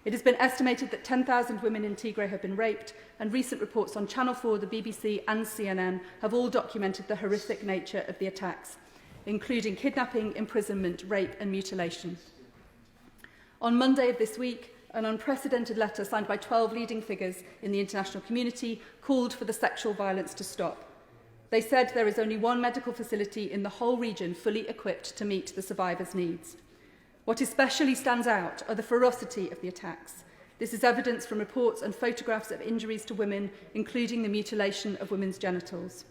It has been estimated that 10,000 women in Tigray have been raped, and recent reports on Channel 4, the BBC and CNN have all documented the horrific nature of the attacks, including kidnapping, imprisonment, rape and mutilation. On Monday of this week, an unprecedented letter signed by 12 leading figures in the international community called for the sexual violence to stop. They said there is only one medical facility in the whole region fully equipped to meet the survivors' needs. What especially stands out are the ferocity of the attacks. This is evidence from reports and photographs of injuries to women, including the mutilation of women's genitals.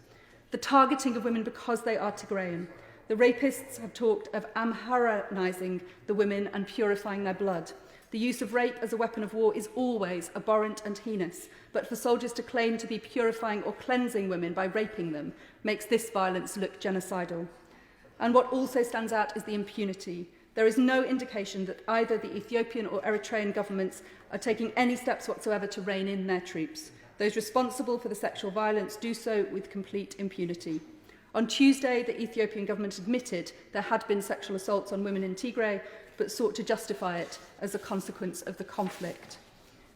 The targeting of women because they are Tigrayan. The rapists have talked of Amharanizing the women and purifying their blood. The use of rape as a weapon of war is always abhorrent and heinous, but for soldiers to claim to be purifying or cleansing women by raping them makes this violence look genocidal. And what also stands out is the impunity. There is no indication that either the Ethiopian or Eritrean governments are taking any steps whatsoever to rein in their troops. Those responsible for the sexual violence do so with complete impunity. On Tuesday, the Ethiopian government admitted there had been sexual assaults on women in Tigray, but sought to justify it as a consequence of the conflict.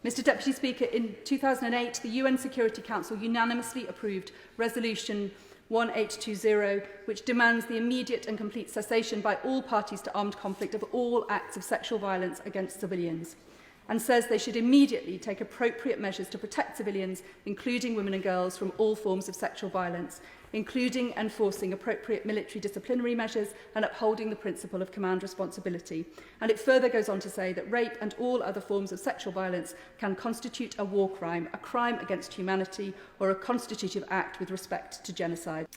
Mr. Deputy Speaker, in 2008, the UN Security Council unanimously approved Resolution 1820, which demands the immediate and complete cessation by all parties to armed conflict of all acts of sexual violence against civilians, and says they should immediately take appropriate measures to protect civilians, including women and girls, from all forms of sexual violence, including enforcing appropriate military disciplinary measures and upholding the principle of command responsibility. And it further goes on to say that rape and all other forms of sexual violence can constitute a war crime, a crime against humanity, or a constitutive act with respect to genocide.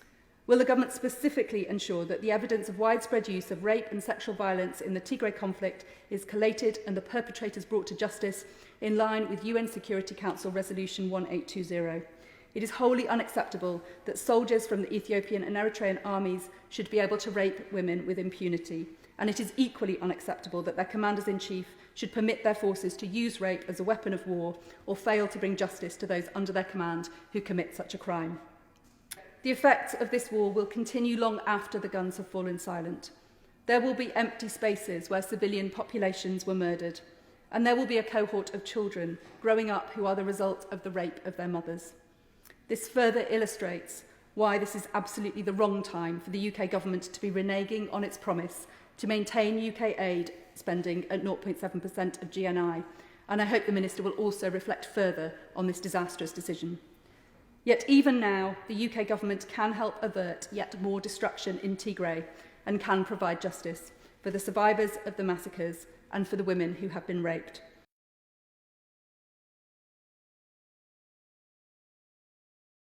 Will the government specifically ensure that the evidence of widespread use of rape and sexual violence in the Tigray conflict is collated and the perpetrators brought to justice in line with UN Security Council Resolution 1820? It is wholly unacceptable that soldiers from the Ethiopian and Eritrean armies should be able to rape women with impunity. And it is equally unacceptable that their commanders-in-chief should permit their forces to use rape as a weapon of war or fail to bring justice to those under their command who commit such a crime. The effects of this war will continue long after the guns have fallen silent. There will be empty spaces where civilian populations were murdered, and there will be a cohort of children growing up who are the result of the rape of their mothers. This further illustrates why this is absolutely the wrong time for the UK government to be reneging on its promise to maintain UK aid spending at 0.7% of GNI, and I hope the Minister will also reflect further on this disastrous decision. Yet even now, the UK government can help avert yet more destruction in Tigray and can provide justice for the survivors of the massacres and for the women who have been raped.